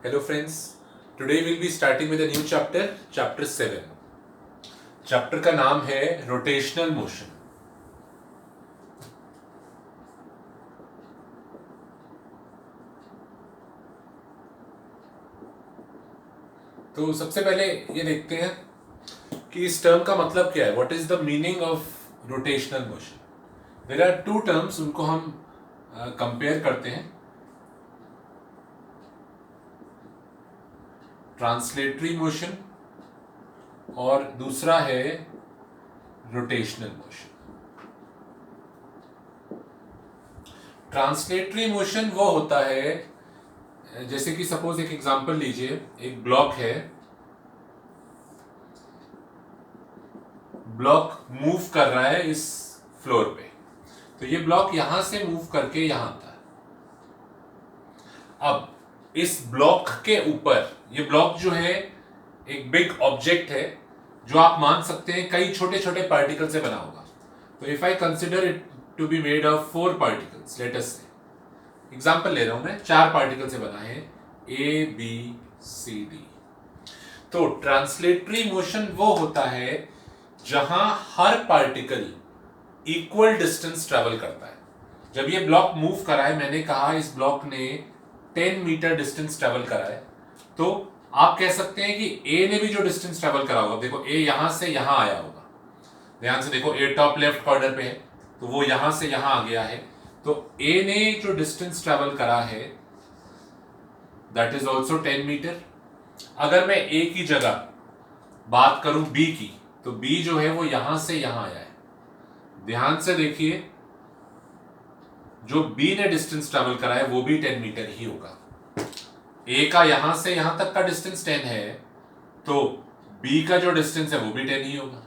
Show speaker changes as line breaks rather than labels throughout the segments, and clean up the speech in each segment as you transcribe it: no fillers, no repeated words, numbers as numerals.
Hello friends, today we'll be starting with a new chapter, chapter 7. Chapter का नाम है rotational motion. तो सबसे पहले ये देखते हैं कि इस टर्म का मतलब क्या है. What is the meaning of rotational motion. There are two terms, उनको हम कंपेयर करते हैं. ट्रांसलेटरी मोशन और दूसरा है रोटेशनल मोशन. ट्रांसलेटरी मोशन वो होता है, जैसे कि सपोज एक एग्जांपल लीजिए. एक ब्लॉक है, ब्लॉक मूव कर रहा है इस फ्लोर पे. तो ये ब्लॉक यहां से मूव करके यहां आता है. अब इस ब्लॉक के ऊपर, ये ब्लॉक जो है एक बिग ऑब्जेक्ट है जो आप मान सकते हैं कई छोटे छोटे पार्टिकल से बना होगा. तो if I consider it to be made of 4 particles, let us say, example ले रहा हूं मैं, 4 पार्टिकल से बना है, ए बी सी डी. तो ट्रांसलेटरी मोशन वो होता है जहां हर पार्टिकल इक्वल डिस्टेंस ट्रेवल करता है. जब ये ब्लॉक मूव करा है, मैंने कहा इस ब्लॉक ने 10 मीटर डिस्टेंस ट्रेवल करा है, तो आप कह सकते हैं कि ए ने भी जो डिस्टेंस ट्रेवल करा होगा, देखो ए यहां से यहां आया होगा, ध्यान से देखो, ए टॉप लेफ्ट कॉर्नर पे है, तो वो यहां से यहां आ गया है. तो ए ने जो डिस्टेंस ट्रेवल करा है दैट इज ऑल्सो 10 मीटर. अगर मैं ए की जगह बात करूं बी की, तो बी जो है वो यहां से यहां आया है. ध्यान से देखिए, जो बी ने डिस्टेंस ट्रेवल करा है वो भी 10 मीटर ही होगा. ए का यहां से यहां तक का डिस्टेंस 10 है, तो बी का जो डिस्टेंस है वो भी 10 ही होगा.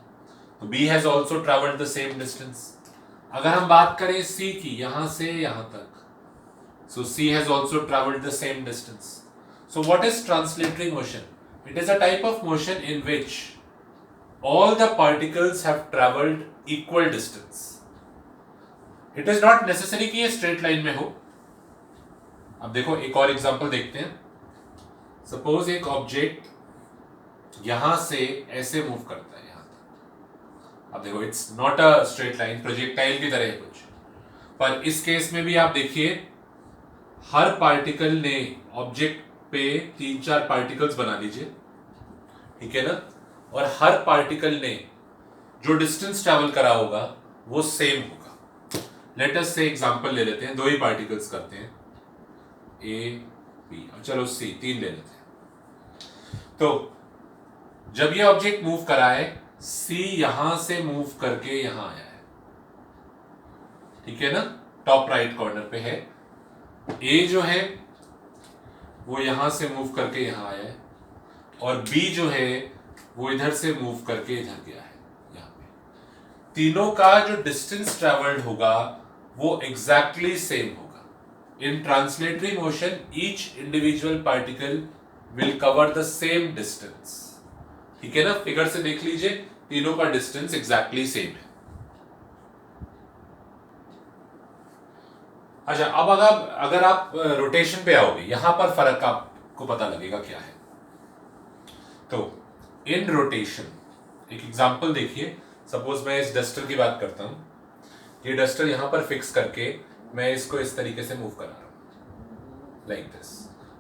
तो B has also travelled the same distance. अगर हम बात करें सी की, यहां से यहां तक, so C has also traveled the same distance. So what is translatory motion? It is a type of motion in which all the particles have traveled equal distance. It is not necessary कि ये straight line में हो. अब देखो एक और example देखते हैं. सपोज एक ऑब्जेक्ट यहां से ऐसे मूव करता है यहां तक. अब देखो it's not a straight line, projectile की तरह है कुछ, पर इस केस में भी आप देखिए हर पार्टिकल ने ऑब्जेक्ट पे 3-4 पार्टिकल्स बना लीजिए, ठीक है ना, और हर पार्टिकल ने जो डिस्टेंस ट्रैवल करा होगा वो सेम होगा. लेट अस से एग्जांपल ले लेते हैं, 2 ही पार्टिकल्स करते हैं, ए बी, चलो सी, 3 ले लेते हैं. तो जब ये ऑब्जेक्ट मूव करा है, सी यहां से मूव करके यहां आया है, ठीक है ना, टॉप राइट कॉर्नर पे है. ए जो है वो यहां से मूव करके यहां आया है, और बी जो है वो इधर से मूव करके इधर गया है यहां पे. तीनों का जो डिस्टेंस ट्रेवल्ड होगा वो एग्जैक्टली सेम होगा. In translatory motion each individual particle will cover the same distance. ठीक है ना, फिगर से देख लीजिए, तीनों का डिस्टेंस एग्जैक्टली सेम है. अच्छा, अब अगर आप रोटेशन पे आओगे, यहां पर फर्क आपको पता लगेगा क्या है. तो इन रोटेशन एक एग्जांपल देखिए. सपोज मैं इस डस्टर की बात करता हूं. ये डस्टर यहां पर फिक्स करके मैं इसको इस तरीके से मूव करा रहा हूं, like this.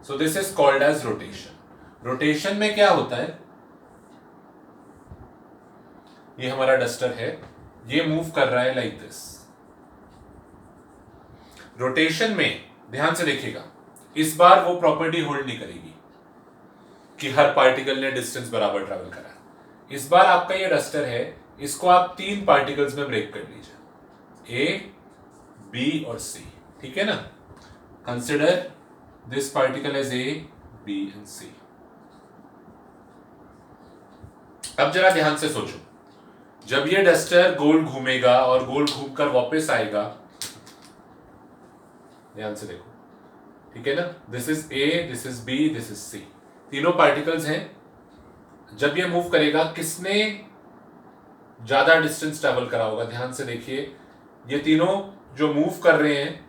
So this is called as rotation. Rotation में क्या होता है, ये हमारा डस्टर है, ये मूव कर रहा है लाइक दिस. रोटेशन में ध्यान से देखिएगा, इस बार वो प्रॉपर्टी होल्ड नहीं करेगी कि हर पार्टिकल ने डिस्टेंस बराबर ट्रैवल करा. इस बार आपका ये डस्टर है, इसको आप 3 पार्टिकल्स में ब्रेक कर लीजिए, ए बी और सी, ठीक है ना. Consider this particle as A B and C. अब जरा ध्यान से सोचो, जब ये डस्टर गोल घूमेगा और गोल घूमकर वापस आएगा, ध्यान से देखो, ठीक है ना, this is A, this is B, this is C, तीनों पार्टिकल्स हैं. जब ये मूव करेगा, किसने ज्यादा डिस्टेंस ट्रैवल करा होगा, ध्यान से देखिए. ये तीनों जो मूव कर रहे हैं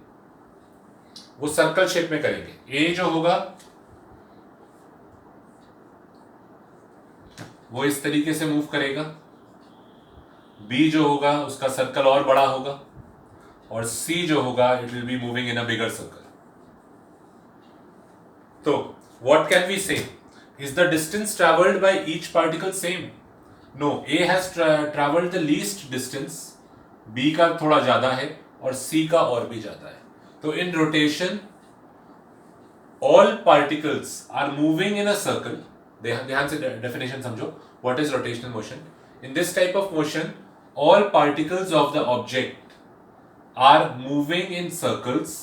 वो सर्कल शेप में करेंगे. ए जो होगा वो इस तरीके से मूव करेगा, बी जो होगा उसका सर्कल और बड़ा होगा, और सी जो होगा it will be moving in a bigger circle. तो what can we say? Is the distance traveled by each particle same? No, A has traveled the least distance, B का थोड़ा ज्यादा है और C का और भी ज्यादा है. तो in rotation all particles are moving in a circle. ध्यान से definition समझो. What is rotational motion? In this type of motion, all particles of the object are moving in circles.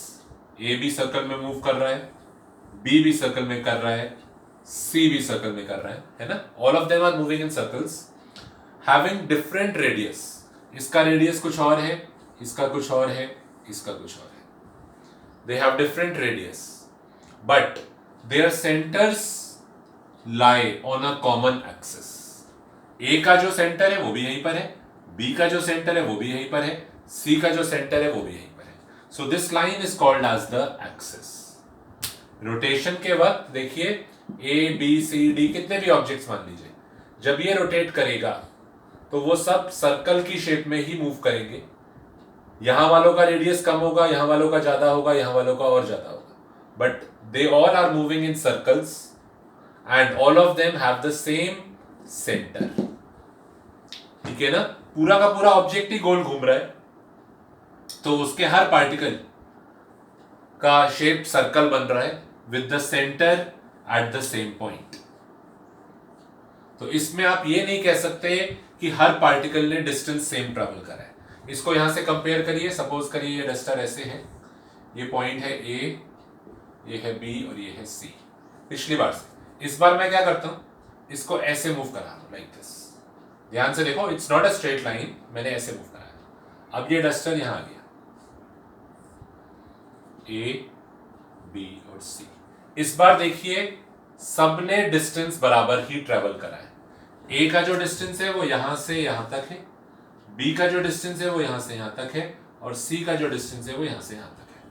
A भी सर्कल में मूव कर रहा है, B भी circle में कर रहा है, सी भी सर्कल में कर रहा है ना. All of them are moving in circles having different radius. इसका रेडियस कुछ और है, इसका कुछ और है, इसका कुछ और है. They have different radius but their centres lie on a common axis. A का जो सेंटर है वो भी यहीं पर है, बी का जो सेंटर है वो भी यहीं पर है, सी का जो सेंटर है वो भी यहीं पर है. So this line is called as the axis. Rotation के वक्त देखिए ए बी सी डी कितने भी ऑब्जेक्ट्स मान लीजिए, जब ये रोटेट करेगा तो वो सब सर्कल की शेप में ही मूव करेंगे. यहां वालों का रेडियस कम होगा, यहां वालों का ज्यादा होगा, यहां वालों का और ज्यादा होगा, but they all are moving in circles and all of them have the same centre. ठीक है ना. पूरा का पूरा ऑब्जेक्ट ही गोल घूम रहा है, तो उसके हर पार्टिकल का शेप सर्कल बन रहा है with the centre at the same point. तो इसमें आप ये नहीं कह सकते कि हर पार्टिकल ने डिस्टेंस सेम ट्रेवल करा है. इसको यहां से कंपेयर करिए. सपोज करिए ये डस्टर ऐसे है, ये पॉइंट है ए, ये है बी और ये है सी. पिछली बार से इस बार मैं क्या करता हूं, इसको ऐसे मूव करा रहा हूं लाइक दिस. ध्यान से देखो, it's not a straight line, मैंने ऐसे मूव कराया. अब ये डस्टर यहां आ गया, ए बी और सी. इस बार देखिए सबने डिस्टेंस बराबर ही ट्रेवल करा है. ए का जो डिस्टेंस है वो यहां से यहां तक है, बी का जो डिस्टेंस है वो यहां से यहां तक है, और सी का जो डिस्टेंस है वो यहां से यहां तक है.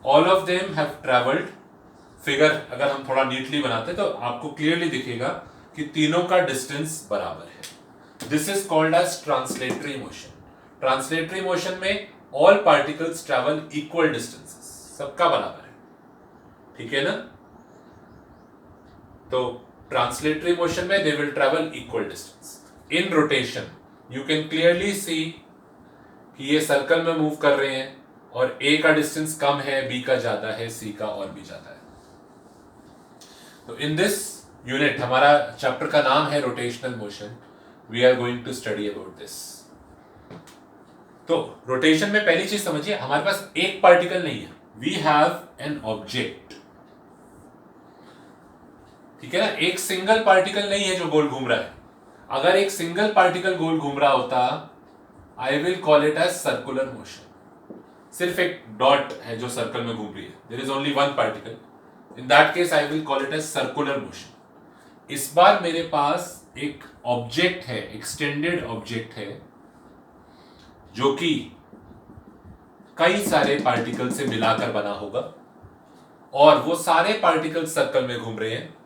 All of them have travelled. Figure अगर हम थोड़ा नीटली बनाते तो आपको क्लियरली दिखेगा कि तीनों का डिस्टेंस बराबर है. This is called as translatory motion. Translatory motion में all particles travel equal distances, सबका बराबर है. ठीक है ना. तो ट्रांसलेटरी मोशन में they will travel equal distance. In rotation you can clearly see कि ये सर्कल में मूव कर रहे हैं और ए का डिस्टेंस कम है, बी का ज्यादा है, सी का और भी ज्यादा है. तो इन दिस यूनिट हमारा चैप्टर का नाम है rotational motion. We are going to study about this. तो रोटेशन में पहली चीज समझिए, हमारे पास एक पार्टिकल नहीं है, वी हैव एन ऑब्जेक्ट. ठीक है ना. एक सिंगल पार्टिकल नहीं है जो गोल घूम रहा है. अगर एक सिंगल पार्टिकल गोल घूम रहा होता, I will call it as circular motion. सिर्फ एक डॉट है जो सर्कल में घूम रही है, there is only one particle. In that case I will call it as circular motion. इस बार मेरे पास एक ऑब्जेक्ट है, एक्सटेंडेड ऑब्जेक्ट है, जो कि कई सारे पार्टिकल से मिलाकर बना होगा, और वो सारे पार्टिकल सर्कल में घूम रहे हैं.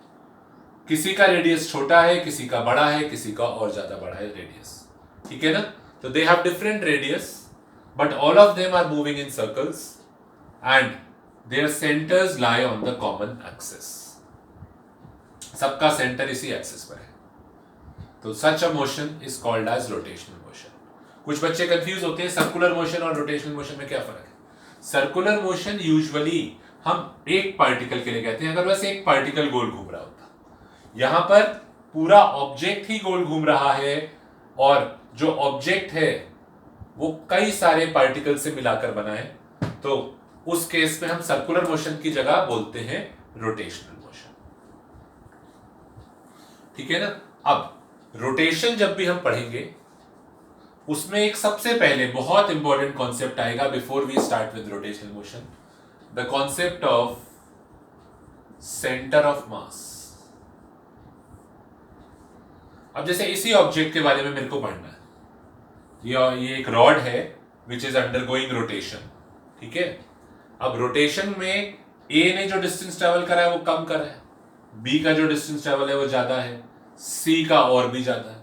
किसी का रेडियस छोटा है, किसी का बड़ा है, किसी का और ज्यादा बड़ा है रेडियस. ठीक है ना. तो they have different radius but all of them are moving in circles and their centres lie on the common axis. सबका सेंटर इसी एक्सिस पर है. तो such a motion is called as rotational motion. कुछ बच्चे कंफ्यूज होते हैं circular motion और रोटेशनल मोशन में क्या फर्क है. सर्कुलर मोशन यूजुअली हम एक पार्टिकल के लिए कहते हैं, अगर बस एक पार्टिकल गोल घूम रहा होता. यहां पर पूरा ऑब्जेक्ट ही गोल घूम रहा है, और जो ऑब्जेक्ट है वो कई सारे पार्टिकल से मिलाकर बना है. तो उस केस में हम सर्कुलर मोशन की जगह बोलते हैं रोटेशनल मोशन. ठीक है ना. अब रोटेशन जब भी हम पढ़ेंगे उसमें एक सबसे पहले बहुत इंपॉर्टेंट कॉन्सेप्ट आएगा before we start with rotational motion, the concept of centre of mass. अब जैसे इसी ऑब्जेक्ट के बारे में मेरे को पढ़ना है. ये एक रॉड है विच इज अंडरगोइंग रोटेशन. ठीक है. अब रोटेशन में ए ने जो डिस्टेंस ट्रेवल करा है वो कम करा है, बी का जो डिस्टेंस ट्रेवल है वो ज्यादा है, C का और भी ज्यादा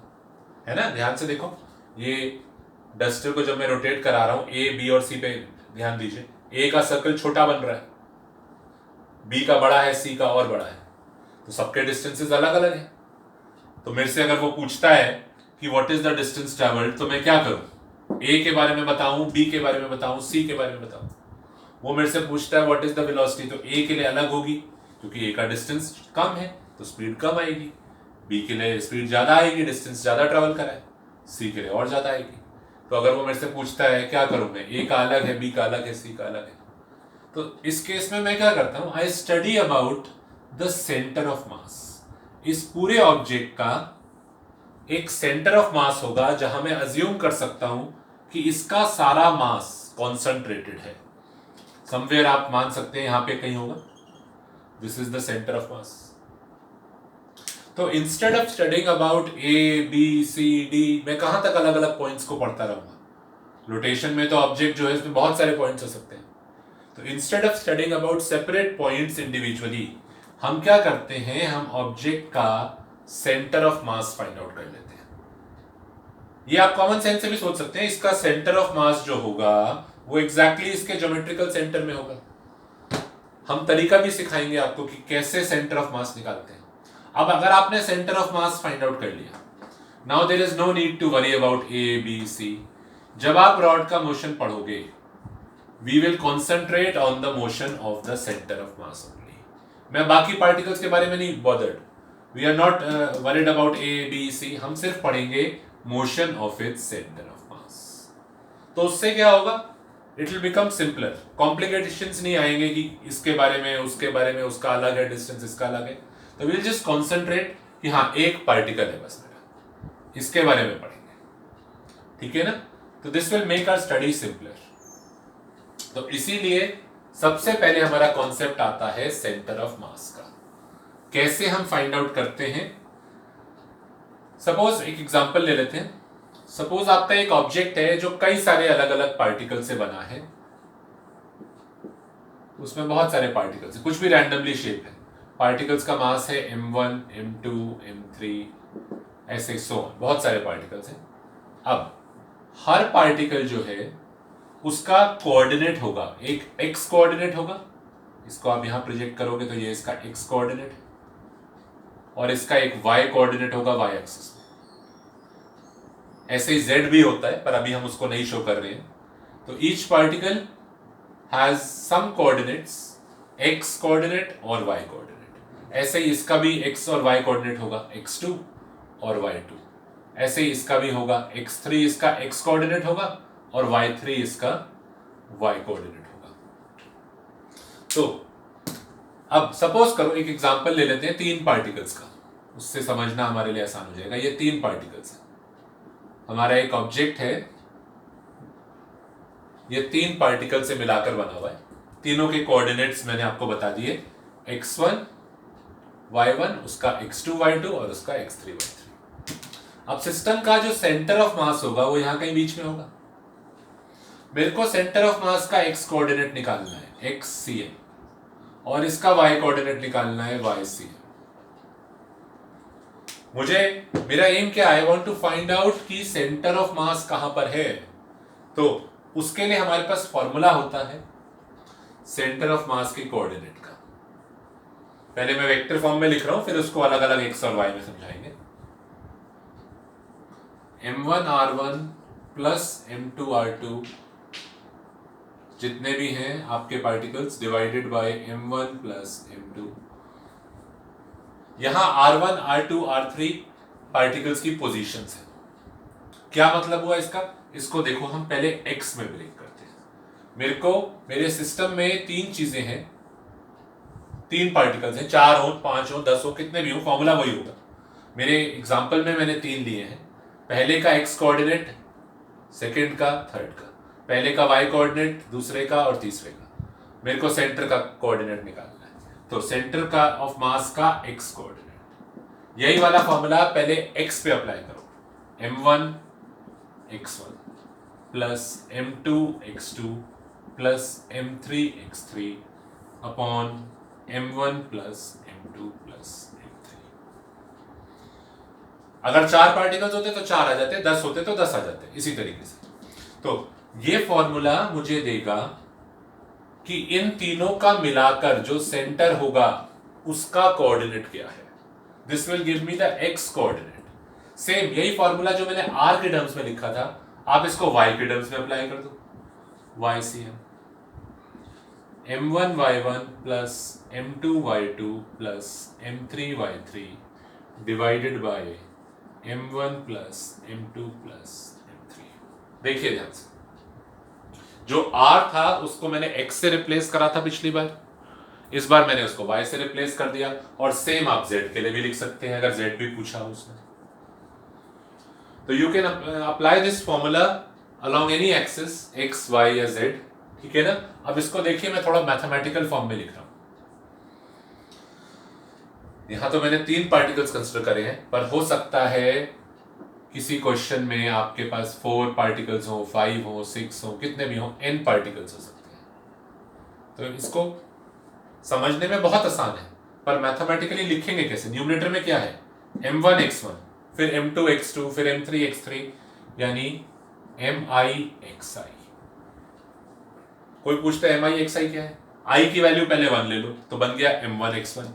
है ना। ध्यान से देखो, ये डस्टर को जब मैं रोटेट करा रहा हूं A, B और C पे ध्यान दीजिए, A का सर्कल छोटा बन रहा है, B का बड़ा है, C का और बड़ा है, तो सबके डिस्टेंसेस अलग अलग हैं। तो मेरे से अगर वो पूछता है कि what is the distance travelled, तो मैं क्या करूं, A के बारे में बताऊं, B के बारे में बताऊं, C के बारे में बताऊं। वो मेरे से पूछता है व्हाट इज द वेलोसिटी, तो A के लिए अलग होगी क्योंकि A का डिस्टेंस कम है तो स्पीड कम आएगी, B के लिए स्पीड ज्यादा आएगी, डिस्टेंस ज्यादा ट्रेवल करा है, C के लिए और ज्यादा आएगी। तो अगर वो मेरे से पूछता है क्या करूं मैं, A का अलग है, B का अलग है, C का अलग है, तो इस केस में मैं क्या करता हूं, I study about the centre of मास। इस पूरे ऑब्जेक्ट का एक सेंटर ऑफ मास होगा जहां मैं अज्यूम कर सकता हूं कि इसका सारा मास कॉन्सेंट्रेटेड है। समवेयर आप मान सकते हैं यहां पे कहीं होगा, this is the centre of mass. तो instead of studying about A B C D, मैं कहां तक अलग अलग पॉइंट्स को पढ़ता रहूंगा। रोटेशन में तो ऑब्जेक्ट जो है इसमें बहुत सारे पॉइंट्स हो सकते हैं, तो instead of studying about separate points individually, हम क्या करते हैं, हम ऑब्जेक्ट का centre of mass find out कर लेते हैं। ये आप कॉमन सेंस से भी सोच सकते हैं, इसका सेंटर ऑफ मास जो होगा वो एग्जैक्टली इसके ज्योमेट्रिकल सेंटर में होगा। हम तरीका भी सिखाएंगे आपको कि कैसे सेंटर ऑफ मास निकालते हैं। अब अगर आपने centre of mass find out कर लिया, now there is no need to worry about A B C. जब आप रॉड का मोशन पढ़ोगे, we will concentrate on the motion of the centre of mass only. मैं बाकी पार्टिकल्स के बारे में नहीं bothered, we are not worried about A B C, हम सिर्फ पढ़ेंगे motion of its centre of mass. तो उससे क्या होगा, it will become simpler, complications नहीं आएंगे कि इसके बारे में उसके बारे में, उसका अलग है डिस्टेंस, इसका अलग है। तो विल जस्ट कॉन्सेंट्रेट कि हाँ एक पार्टिकल है बस मेरा, इसके बारे में पढ़ेंगे, ठीक है ना। तो this will make our study simpler. तो इसीलिए सबसे पहले हमारा कॉन्सेप्ट आता है सेंटर ऑफ मास का। कैसे हम फाइंड आउट करते हैं, सपोज एक एग्जांपल ले लेते हैं। सपोज आपका एक ऑब्जेक्ट है जो कई सारे अलग अलग पार्टिकल से बना है, उसमें बहुत सारे पार्टिकल्स हैं, कुछ भी रैंडमली शेप है, पार्टिकल्स का मास है m1 m2 m3 ऐसे सो बहुत सारे पार्टिकल्स हैं। अब हर पार्टिकल जो है उसका कोऑर्डिनेट होगा, एक x कोऑर्डिनेट होगा, इसको आप यहां प्रोजेक्ट करोगे तो ये इसका x कोऑर्डिनेट, और इसका एक y कोऑर्डिनेट होगा y एक्सिस में। ऐसे ही z भी होता है पर अभी हम उसको नहीं शो कर रहे हैं। तो each particle has some coordinates, x coordinate और y कोऑर्डिनेट। ऐसे ही इसका भी x और y कोऑर्डिनेट होगा, x2 और y2। ऐसे ही इसका भी होगा, x3 इसका x कोऑर्डिनेट होगा और y3 इसका y कोऑर्डिनेट होगा। तो अब सपोज करो एक एग्जांपल ले लेते हैं 3 पार्टिकल्स का, उससे समझना हमारे लिए आसान हो जाएगा। ये 3 पार्टिकल्स हैं, हमारा एक ऑब्जेक्ट है, ये 3 पार्टिकल से मिलाकर बना हुआ है। तीनों के कोऑर्डिनेट्स मैंने आपको बता दिए, x1 y1, उसका x2 y2 और उसका x3 y3। अब सिस्टम का जो सेंटर ऑफ मास होगा वो यहां कहीं बीच में होगा। मेरे को सेंटर ऑफ मास का x कोऑर्डिनेट निकालना है xcm, और इसका y कोऑर्डिनेट निकालना है ycm। मुझे मेरा एम क्या है, I want to find out कि सेंटर ऑफ मास कहां पर है। तो उसके लिए हमारे पास फॉर्मूला होता है सेंटर ऑफ मास के कोऑर्डिनेट का। पहले मैं वेक्टर फॉर्म में लिख रहा हूं, फिर उसको अलग अलग x और y में समझाएंगे। m1 r1 plus m2 r2 जितने भी हैं आपके particles divided by m1 plus m2। यहां r1 r2 r3 पार्टिकल्स की पोजीशंस हैं। क्या मतलब हुआ इसका, इसको देखो हम पहले x में ब्रेक करते हैं। मेरे को मेरे सिस्टम में 3 चीजें हैं, 3 पार्टिकल्स हैं, 4 हो 5 हो 10 हो कितने भी हो, फॉर्मूला वही होगा। मेरे एग्जांपल में मैंने 3 लिए हैं, पहले का x कोऑर्डिनेट, सेकंड का, थर्ड का, पहले का y कोऑर्डिनेट, दूसरे का और तीसरे का। मेरे को सेंटर का कोऑर्डिनेट निकालना है, तो सेंटर का ऑफ मास का x कोऑर्डिनेट, यही वाला फॉर्मूला पहले x पे अप्लाई करो। m1 x1 plus m2 x2 plus m3 x3 upon m1 plus m2 plus m3। अगर 4 पार्टिकल्स होते तो 4 आ जाते, 10 होते तो 10 आ जाते, इसी तरीके से। तो ये फॉर्मूला मुझे देगा कि इन तीनों का मिलाकर जो सेंटर होगा उसका कोऑर्डिनेट क्या है। This will give me the x coordinate. Same यही फॉर्मूला जो मैंने आर के टर्म्स में लिखा था, आप इसको वाई के टर्म्स में अप्लाई कर दो। Y C M m1y1 plus m2y2 plus m3y3 divided by m1 plus m2 plus m3। देखिए ध्यान से, जो r था उसको मैंने x से रिप्लेस करा था पिछली बार, इस बार मैंने उसको y से रिप्लेस कर दिया। और सेम आप z के लिए भी लिख सकते हैं अगर z भी पूछा हो उसने। तो you can apply this formula along any axis x y या z, ठीक है ना। अब इसको देखिए, मैं थोड़ा मैथमेटिकल फॉर्म में लिख रहा हूं। यहां तो मैंने 3 पार्टिकल्स कंसिडर करे हैं, पर हो सकता है किसी क्वेश्चन में आपके पास 4 पार्टिकल्स हो, 5 हो, 6 हो, कितने भी हो, n पार्टिकल्स हो सकते हैं। तो इसको समझने में बहुत आसान है, पर मैथमेटिकली लिखेंगे कैसे। न्यूमरेटर में क्या है, m1 x1, फिर m2 x2, फिर m3 x3, यानी mi xi। कोई पूछता है mi xi क्या है, i की वैल्यू पहले 1 ले लो तो बन गया m1 x1,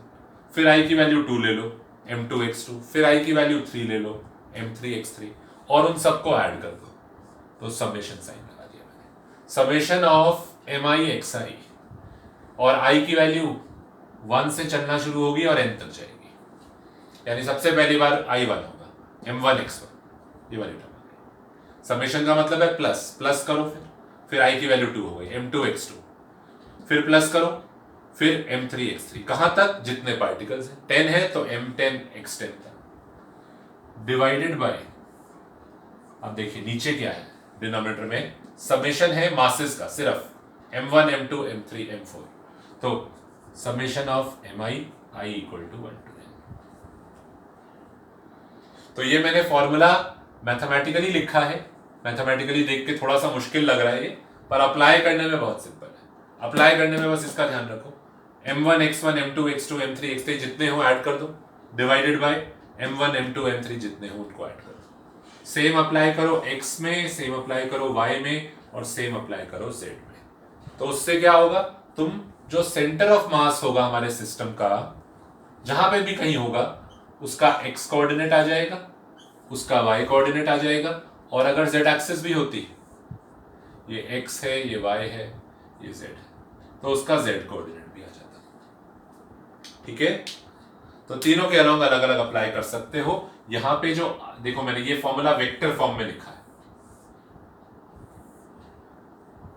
फिर i की वैल्यू 2 ले लो m2 x2, फिर i की वैल्यू 3 ले लो m3 x3, और उन सबको ऐड कर दो तो समेशन साइन लगा दिया मैंने। समेशन ऑफ mi xi, और i की वैल्यू 1 से चलना शुरू होगी और n तक जाएगी, यानी सबसे पहली बार i 1 होगा, m1 x1, ये वाली टर्म। समेशन का मतलब है प्लस, प्लस करो, फिर i की वैल्यू 2 हो गई, m2 x2, फिर प्लस करो, फिर m3 x3, कहां तक, जितने पार्टिकल्स हैं। 10 है तो m10 x10 तक, डिवाइडेड बाय, अब देखिए नीचे क्या है, डिनोमिनेटर में समेशन है मासेस का सिर्फ, m1 m2 m3 m4, तो summation of mi i equal to 1 to n। तो ये मैंने फॉर्मूला मैथमेटिकली लिखा है, मैथमेटिकली देख के थोड़ा सा मुश्किल लग रहा है ये, पर अप्लाई करने में बहुत सिंपल है। अप्लाई करने में बस इसका ध्यान रखो, m1 x1 m2 x2 m3 x3 जितने हो ऐड कर दो, divided by m1 m2 m3 जितने हो उनको ऐड कर दो। सेम अप्लाई करो x में, सेम अप्लाई करो y में, और सेम अप्लाई करो z में। तो उससे क्या होगा, तुम जो सेंटर ऑफ मास होगा हमारे सिस्टम का, जहां पे भी कहीं होगा, उसका x कोऑर्डिनेट आ जाएगा, उसका y कोऑर्डिनेट आ जाएगा, और अगर z एक्सिस भी होती, ये x है, ये y है, ये z है, तो उसका z कोऑर्डिनेट भी आ जाता। ठीक है, तो तीनों के अलॉन्ग अलग अलग अप्लाई कर सकते हो। यहां पे जो देखो, मैंने ये फॉर्मूला वेक्टर फॉर्म में लिखा है,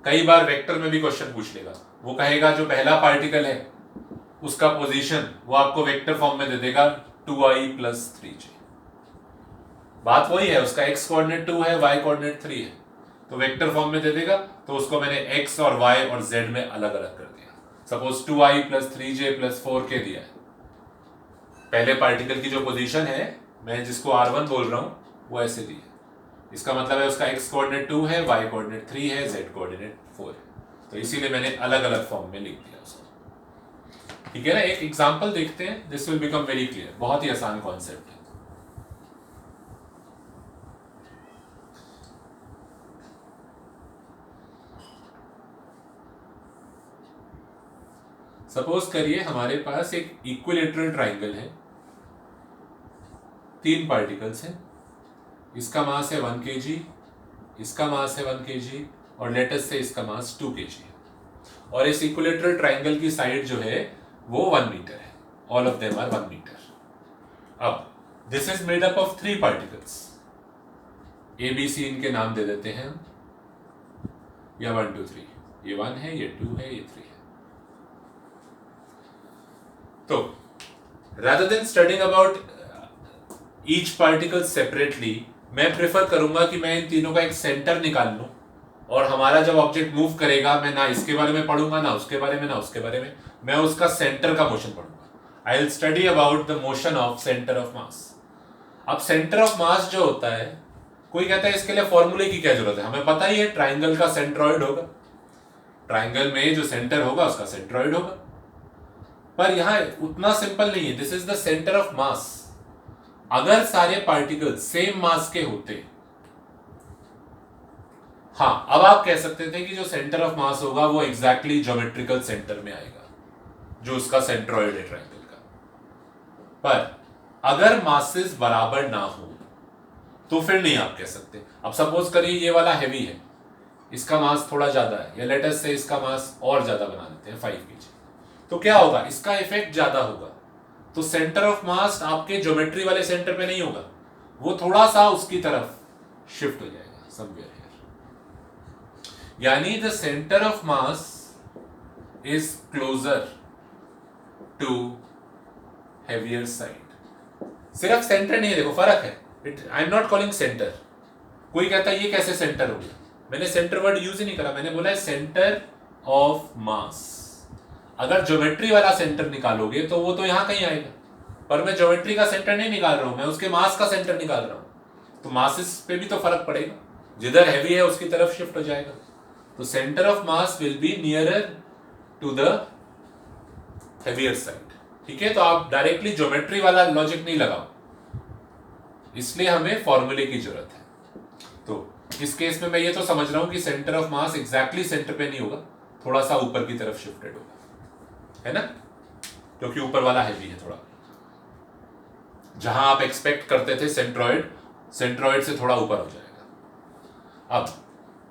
कई बार वेक्टर में भी क्वेश्चन पूछ लेगा, वो कहेगा जो पहला पार्टिकल है उसका पोजीशन वो आपको वेक्टर फॉर्म में दे देगा 2i + 3j। बात वही है, उसका x कोऑर्डिनेट 2 है, y कोऑर्डिनेट 3 है, तो वेक्टर फॉर्म में दे देगा, तो उसको मैंने x और y और z में अलग अलग कर दिया। सपोज 2i + 3j + 4k दिया है, पहले पार्टिकल की जो पोजीशन है, मैं जिसको r1 बोल रहा हूं, वो ऐसे दी है। इसका मतलब है उसका x कोऑर्डिनेट 2 है, y कोऑर्डिनेट 3 है, z कोऑर्डिनेट 4 है, तो इसीलिए मैंने अलग अलग फॉर्म में लिख दिया उसको। ठीक है ना, एक एग्जांपल देखते हैं, this will become very clear. बहुत ही आसान कॉन्सेप्ट है। सपोज करिए हमारे पास एक इक्विलेटरल ट्राइंगल है, 3 पार्टिकल्स हैं, इसका मास है 1 kg, इसका मास है 1 kg, और लेटस से इसका मास 2 kg है, और इस इक्विलेटरल ट्राइंगल की साइड जो है वो 1 मीटर है, all of them are 1 metre. अब this is made up of 3 particles, A B C इनके नाम दे देते हैं, या 1 2 3, ये 1 है, ये 2 है, ये 3 है। तो rather than studying about each particle separately, मैं प्रेफर करूंगा कि मैं इन तीनों का एक सेंटर निकाल लूं, और हमारा जब ऑब्जेक्ट मूव करेगा, मैं ना इसके बारे में पढ़ूंगा, ना उसके बारे में, ना उसके बारे में, मैं उसका सेंटर का मोशन पढ़ूंगा। I will study about the motion of centre of mass. अब सेंटर ऑफ मास जो होता है, कोई कहता है इसके लिए फॉर्मूले की क्या जरूरत है, हमें पता ही है ट्राइंगल का सेंट्रॉइड होगा, ट्राइंगल में जो सेंटर होगा उसका सेंट्रॉइड होगा, पर यहां उतना सिंपल नहीं है। This is the centre of मास, अगर सारे पार्टिकल्स सेम मास के होते, हाँ, अब आप कह सकते थे कि जो सेंटर ऑफ मास होगा वो एग्जैक्टली ज्योमेट्रिकल सेंटर में आएगा, जो उसका सेंट्रॉइड है ट्रायंगल का। पर अगर मासेस बराबर ना हो तो फिर नहीं आप कह सकते। अब सपोज करिए ये वाला हैवी है, इसका मास थोड़ा ज्यादा है, या लेट अस से इसका मास और ज्यादा बना देते हैं 5 kg, तो क्या होगा, इसका इफेक्ट ज्यादा होगा। तो सेंटर ऑफ मास आपके ज्योमेट्री वाले सेंटर पे नहीं होगा, वो थोड़ा सा उसकी तरफ शिफ्ट हो जाएगा समवेयर हियर। यानी the centre of mass is closer to heavier side. सिर्फ सेंटर नहीं है, देखो फर्क है, I am not calling centre. कोई कहता है ये कैसे सेंटर हो गया, मैंने सेंटर वर्ड यूज ही नहीं करा, मैंने बोला है सेंटर ऑफ मास। अगर ज्योमेट्री वाला सेंटर निकालोगे तो वो तो यहां कहीं आएगा, पर मैं ज्योमेट्री का सेंटर नहीं निकाल रहा हूं, मैं उसके मास का सेंटर निकाल रहा हूं, तो मासेस पे भी तो फर्क पड़ेगा, जिधर हैवी है उसकी तरफ शिफ्ट हो जाएगा। तो centre of mass will be nearer to the heavier side. ठीक है, तो आप डायरेक्टली ज्योमेट्री वाला लॉजिक नहीं लगाओ, इसलिए हमें फॉर्मूले की जरूरत है। तो इस केस में मैं ये तो समझ रहा हूं कि centre of mass exactly centre पे नहीं होगा, थोड़ा सा ऊपर की तरफ शिफ्टेड होगा, है ना, क्योंकि ऊपर वाला हैवी है थोड़ा। जहां आप एक्सपेक्ट करते थे सेंट्रॉइड, सेंट्रॉइड से थोड़ा ऊपर हो जाएगा। अब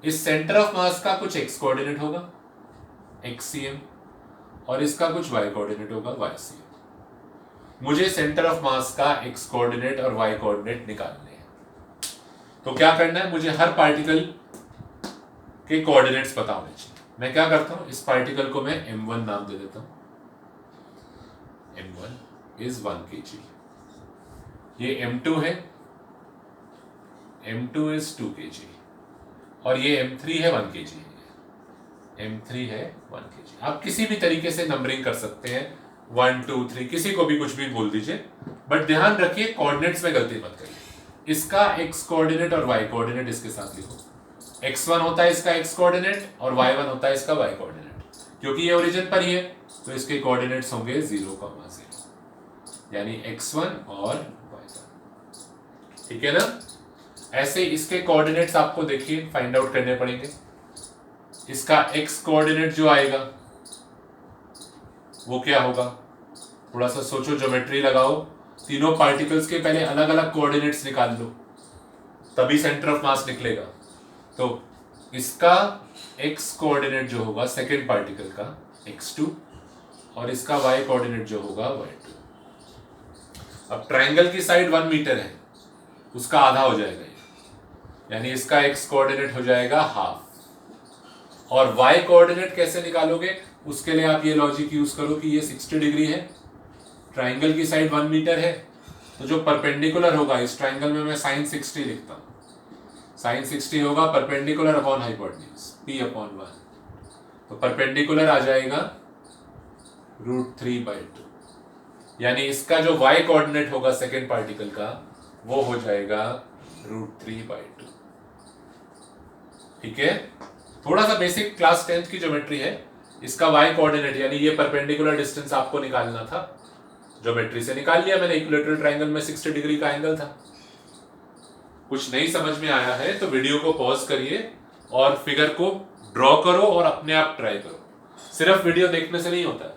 इस सेंटर ऑफ मास का कुछ एक्स कोऑर्डिनेट होगा XCM, और इसका कुछ वाई कोऑर्डिनेट होगा YCM। मुझे सेंटर ऑफ मास का एक्स कोऑर्डिनेट और वाई कोऑर्डिनेट निकालने हैं। तो क्या करना है, मुझे हर पार्टिकल के कोऑर्डिनेट्स पता होने चाहिए। मैं क्या करता हूं, इस पार्टिकल को मैं M1 नाम दे देता हूं, M1 इज 1 kg। ये M2 है, M2 इज 2 kg, और ये M3 है 1 kg, M3 है 1 kg। आप किसी भी तरीके से नंबरिंग कर सकते हैं, 1 2 3, किसी को भी कुछ भी बोल दीजिए, बट ध्यान रखिए कोऑर्डिनेट्स में गलती मत करिए। इसका x कोऑर्डिनेट और y कोऑर्डिनेट इसके साथ लिखो। x1 होता है इसका x कोऑर्डिनेट और y1 होता है इसका y कोऑर्डिनेट। क्योंकि ये ओरिजिन पर ही है तो इसके कोऑर्डिनेट्स होंगे 0,0, यानी x1 और y1। ठीक है ना। ऐसे इसके कोऑर्डिनेट्स आपको देखिए फाइंड आउट करने पड़ेंगे। इसका x कोऑर्डिनेट जो आएगा वो क्या होगा, थोड़ा सा सोचो, ज्योमेट्री लगाओ, तीनों पार्टिकल्स के पहले अलग अलग कोऑर्डिनेट्स निकाल लो, तभी सेंटर ऑफ मास निकलेगा। तो इसका x कोऑर्डिनेट जो होगा सेकेंड पार्टिकल का x2, और इसका y कोऑर्डिनेट जो होगा y2। अब ट्रायंगल की साइड 1 मीटर है, उसका आधा हो जाएगा ये, यानी इसका x कोऑर्डिनेट हो जाएगा हाफ। और y कोऑर्डिनेट कैसे निकालोगे, उसके लिए आप ये लॉजिक यूज करो कि ये 60 डिग्री है, ट्रायंगल की साइड 1 मीटर है, तो जो परपेंडिकुलर होगा इस ट्रायंगल में मैं sin 60 लिखता हूं, sin 60 होगा परपेंडिकुलर अपॉन हाइपोटेन्यूज p/1, तो परपेंडिकुलर आ जाएगा √3/2, यानी इसका जो y कोऑर्डिनेट होगा सेकेंड पार्टिकल का वो हो जाएगा √3/2। ठीक है, थोड़ा सा बेसिक क्लास 10th की ज्योमेट्री है। इसका y कोऑर्डिनेट यानी ये परपेंडिकुलर डिस्टेंस आपको निकालना था, ज्योमेट्री से निकाल लिया मैंने, इक्विलैटरल ट्रायंगल में 60 डिग्री का एंगल था। कुछ नहीं समझ में आया है तो वीडियो को पॉज करिए और फिगर को ड्रॉ करो और अपने आप ट्राई करो। सिर्फ वीडियो देखने से नहीं होता,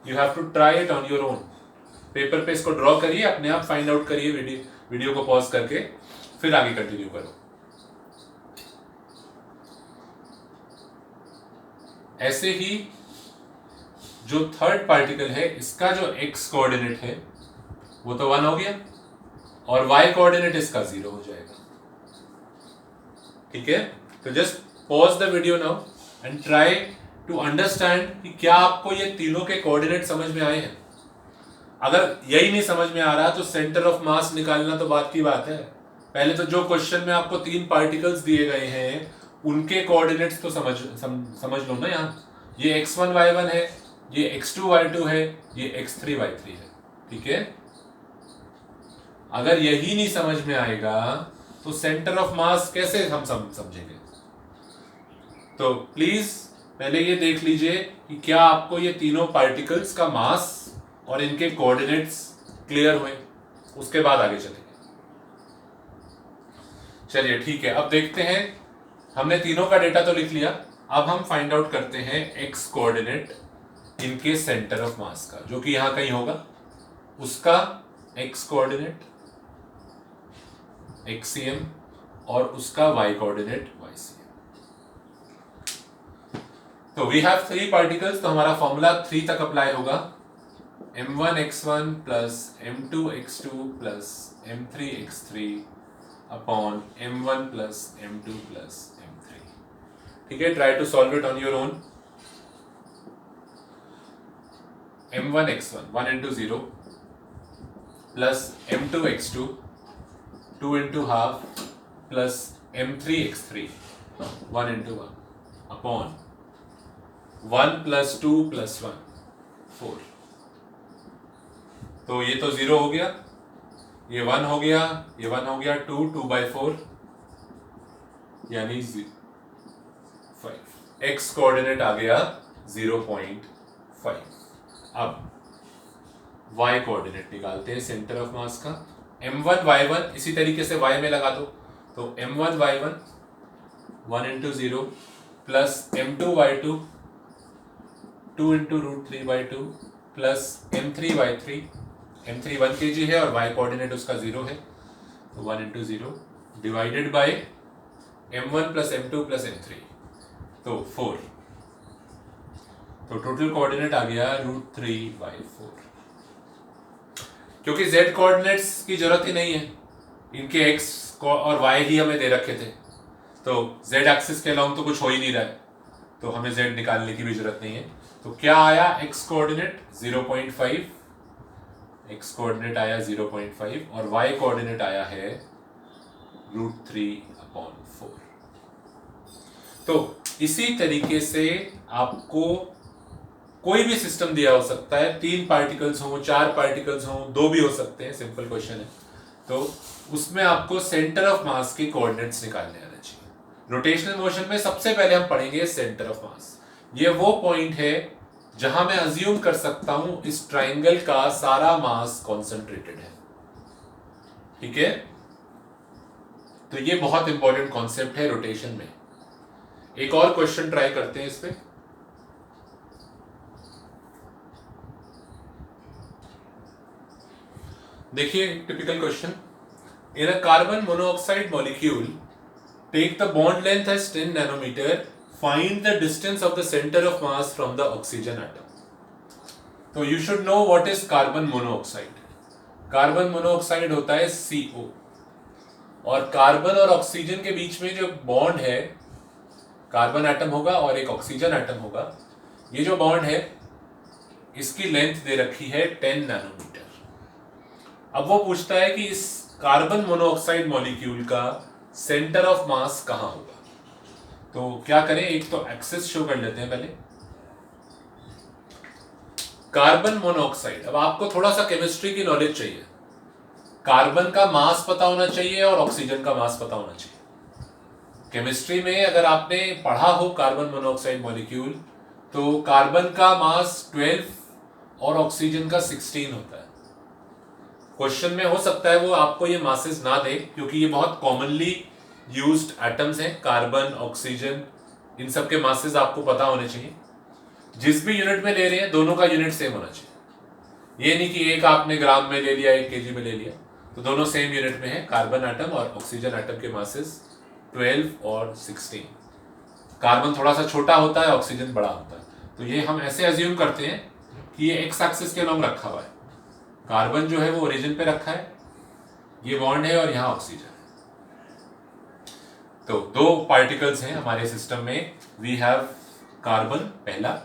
you have to try it on your own. Paper पे इसको ड्रॉ करिए, अपने आप फाइंड आउट करिए, वीडियो को पॉज करके फिर आगे कंटिन्यू करो। ऐसे ही जो थर्ड पार्टिकल है इसका जो x कोऑर्डिनेट है वो तो 1 हो गया, और y कोऑर्डिनेट इसका 0 हो जाएगा। ठीक है, तो just pause the video now and try to understand कि क्या आपको ये तीनों के कोऑर्डिनेट समझ में आए हैं। अगर यही नहीं समझ में आ रहा तो सेंटर ऑफ मास निकालना तो बात की बात है। पहले तो जो क्वेश्चन में आपको 3 पार्टिकल्स दिए गए हैं उनके कोऑर्डिनेट्स तो समझ लो ना। यहाँ ये x1 y1 है, ये x2 y2 है, ये x3 y3 है। ठीक है, अगर यही नहीं समझ में आएगा तो सेंटर ऑफ मास कैसे हम समझेंगे। तो प्लीज पहले ये देख लीजिए कि क्या आपको ये तीनों पार्टिकल्स का मास और इनके कोऑर्डिनेट्स क्लियर हुए, उसके बाद आगे चलेंगे। चलिए ठीक है, अब देखते हैं, हमने तीनों का डेटा तो लिख लिया, अब हम फाइंड आउट करते हैं एक्स कोऑर्डिनेट इनके सेंटर ऑफ मास का, जो कि यहां कहीं होगा, उसका एक्स कोऑर्डिनेट एक्ससीएम और उसका वाई कोऑर्डिनेट वाईसीएम। तो वी हैव 3 पार्टिकल्स, तो हमारा फॉर्मूला 3 तक अप्लाई होगा, m1x1 plus m2x2 plus m3x3 upon m1 plus m2 plus m3। ठीक है, try to solve it on your own. m1x1 1 into 0 plus m2x2 2 into half plus m3x3 1 into 1 upon 1 plus 2 plus 1 4। तो ये तो 0 हो गया, ये 1 हो गया, ये 1 हो गया, 2/4 यानी 5। एक्स कोऑर्डिनेट आ गया 0.5। अब y कोऑर्डिनेट निकालते हैं सेंटर ऑफ मास का। m1 y1 इसी तरीके से y में लगा दो, तो m1 y1 1 into 0 plus m2 y2 2 into √3/2 plus m3 y3, m3 1 kg है और y कोऑर्डिनेट उसका 0 है, तो 1 into 0 divided by m1 plus m2 plus m3, तो 4। तो टोटल कोऑर्डिनेट आ गया √3/4। क्योंकि z कोऑर्डिनेट्स की जरूरत ही नहीं है, इनके x और y ही हमें दे रखे थे, तो z एक्सिस के अलोंग तो कुछ हो ही नहीं रहा है, तो हमें z निकालने की भी जरूरत नहीं है। तो क्या आया x कोऑर्डिनेट 0.5, x कोऑर्डिनेट आया 0.5 और y कोऑर्डिनेट आया है √3/4। तो इसी तरीके से आपको कोई भी सिस्टम दिया हो सकता है, 3 पार्टिकल्स हो, 4 पार्टिकल्स हो, 2 भी हो सकते हैं, सिंपल क्वेश्चन है, तो उसमें आपको सेंटर ऑफ मास के कोऑर्डिनेट्स निकालने आना चाहिए। रोटेशनल मोशन में सबसे पहले हम पढ़ेंगे सेंटर ऑफ मास। ये वो पॉइंट है जहां मैं अज्यूम कर सकता हूं इस ट्राइंगल का सारा मास कॉन्सेंट्रेटेड है। ठीक है, तो ये बहुत इंपॉर्टेंट कॉन्सेप्ट है रोटेशन में। एक और क्वेश्चन ट्राई करते हैं इस पे। देखिए typical question, in a carbon monoxide molecule take the bond length as 10 nanometre, find the distance of the centre of mass from the oxygen atom. तो you should know what is carbon monoxide. Carbon monoxide होता है CO, और carbon और oxygen के बीच में जो bond है, carbon atom होगा और एक ऑक्सीजन एटम होगा, ये जो बॉन्ड है इसकी लेंथ दे रखी है 10 नैनोमीटर। अब वो पूछता है कि इस कार्बन मोनोऑक्साइड मॉलिक्यूल का सेंटर ऑफ मास कहां होगा। तो क्या करें, एक तो एक्सिस शो कर लेते हैं पहले। कार्बन मोनोऑक्साइड, अब आपको थोड़ा सा केमिस्ट्री की नॉलेज चाहिए। कार्बन का मास पता होना चाहिए और ऑक्सीजन का मास पता होना चाहिए। केमिस्ट्री में अगर आपने पढ़ा हो कार्बन मोनोऑक्साइड मॉलिक्यूल, तो कार्बन का मास 12 और ऑक्सीजन का 16 होता है। क्वेश्चन में हो सकता है वो आपको ये मासेस ना दे, क्योंकि ये बहुत कॉमनली यूज्ड एटम्स हैं, कार्बन ऑक्सीजन, इन सब के मासेस आपको पता होने चाहिए। जिस भी यूनिट में ले रहे हैं दोनों का यूनिट सेम होना चाहिए। ये नहीं कि एक आपने ग्राम में ले लिया, 1 kg में ले लिया, तो दोनों सेम यूनिट में है। कार्बन एटम और ऑक्सीजन एटम के मासेस 12 और 16। कार्बन थोड़ा सा छोटा होता है, ऑक्सीजन बड़ा होता है। तो ये हम ऐसे अज्यूम करते हैं कि ये एक्स एक्सिस के अलॉन्ग रखा हुआ है, कार्बन जो है वो ओरिजिन पे रखा है, ये बॉन्ड है और यहाँ ऑक्सीजन है। तो 2 पार्टिकल्स हैं हमारे सिस्टम में, वी हैव कार्बन पहला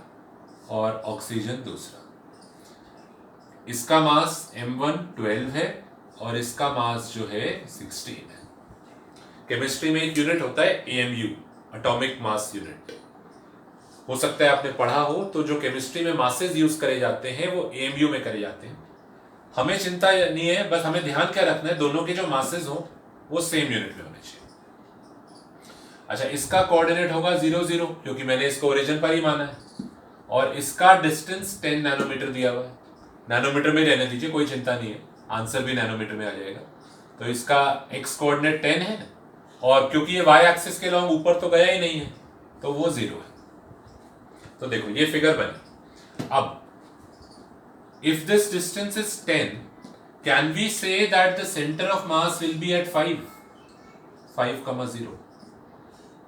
और ऑक्सीजन दूसरा। इसका मास m1 12 है और इसका मास जो है 16 है। केमिस्ट्री में एक यूनिट होता है AMU, एटॉमिक मास यूनिट। हो सकता है आपने पढ़ा हो, तो जो केमिस्ट्री में मासेस यूज करे जाते हैं वो AMU में करे जाते हैं। हमें चिंता नहीं है, बस हमें ध्यान क्या रखना है, दोनों के जो मासेस हो वो सेम यूनिट में होने चाहिए। अच्छा, इसका कोऑर्डिनेट होगा 0 0, क्योंकि मैंने इसको ओरिजिन पर ही माना है, और इसका डिस्टेंस 10 नैनोमीटर दिया हुआ है। नैनोमीटर में रहने दीजिए, कोई चिंता नहीं है, आंसर भी नैनोमीटर में आ जाएगा। तो इसका एक्स कोऑर्डिनेट 10 है और क्योंकि ये वाई एक्सिस के लॉन्ग ऊपर तो गया ही नहीं है तो वो 0 है। तो देखो ये फिगर बनी। अब if this distance is 10, can we say that the centre of mass will be at 5,0?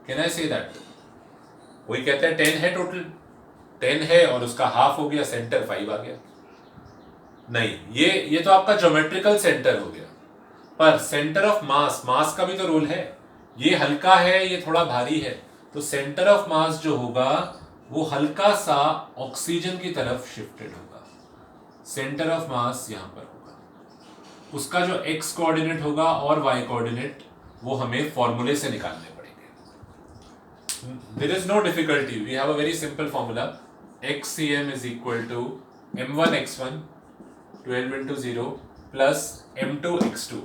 Can I say that? कोई कहता है 10 है, टोटल 10 है और उसका हाफ हो गया, सेंटर 5 आ गया। नहीं, ये तो आपका ज्योमेट्रिकल सेंटर हो गया, पर सेंटर ऑफ मास का भी तो रोल है। ये हल्का है, ये थोड़ा भारी है, तो सेंटर ऑफ मास जो होगा वो हल्का सा ऑक्सीजन की तरफ शिफ्टेड होगा। सेंटर ऑफ मास यहां पर होगा, उसका जो एक्स कोऑर्डिनेट होगा और वाई कोऑर्डिनेट वो हमें फॉर्मूले से निकालने पड़ेंगे। There is no difficulty, we have a very simple formula. xcm is equal to m1 x1 12 into 0 plus m2 x2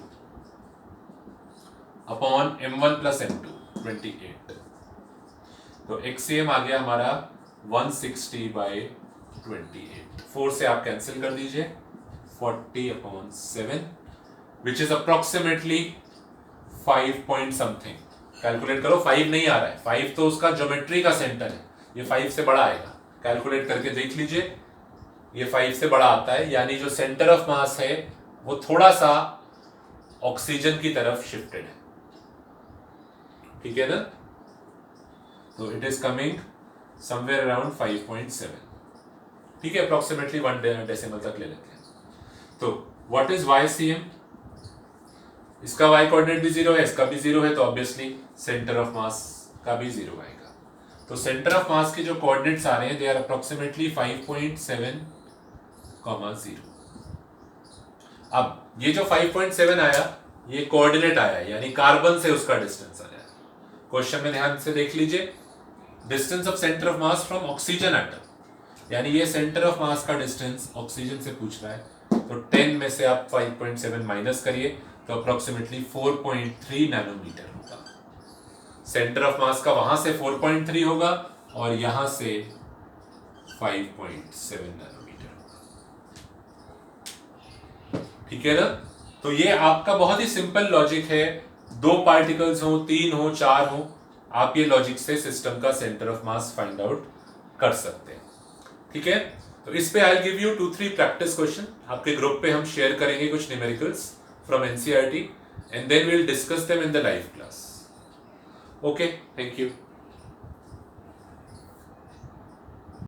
upon m1 plus m2 28। तो xcm आ गया हमारा 160 by 28। 4 से आप कैंसिल कर दीजिए, 40/7 which is approximately 5 point something. Calculate करो, 5 नहीं आ रहा है, 5 तो उसका ज्योमेट्री का सेंटर है, ये 5 से बड़ा आएगा। कैलकुलेट करके देख लीजिए, ये 5 से बड़ा आता है, यानी जो सेंटर ऑफ मास है वो थोड़ा सा ऑक्सीजन की तरफ शिफ्टेड है। ठीक है ना? तो it is coming somewhere around 5.7। ठीक है, अप्रोक्सीमेटली 1 डेसिमल तक ले लेते हैं। तो व्हाट इज YCM? इसका y कोऑर्डिनेट भी 0 है, इसका भी 0 है, तो ऑब्वियसली सेंटर ऑफ मास का भी 0 आएगा। तो सेंटर ऑफ मास के जो कोऑर्डिनेट्स आ रहे हैं दे आर अप्रोक्सीमेटली 5.7, 0। अब ये जो 5.7 आया ये कोऑर्डिनेट आया, यानी कार्बन से उसका डिस्टेंस आया। क्वेश्चन में ध्यान से देख लीजिए, distance of centre of mass from oxygen atom, यानी ये सेंटर ऑफ मास का डिस्टेंस ऑक्सीजन से पूछ रहा है। तो 10 में से आप 5.7 माइनस करिए तो अप्रोक्सीमेटली 4.3 नैनोमीटर होगा। सेंटर ऑफ मास का वहां से 4.3 होगा और यहां से 5.7 नैनोमीटर होगा। ठीक है ना? तो ये आपका बहुत ही सिंपल लॉजिक है। 2 पार्टिकल्स हो, 3 हो, 4 हो, आप ये लॉजिक से सिस्टम का centre of mass find out कर सकते हैं। ठीक है? तो इस पे I will give you 2-3 practice question. आपके ग्रुप पे हम शेयर करेंगे कुछ numericals from NCERT and then we will discuss them in the live class. Okay, thank you.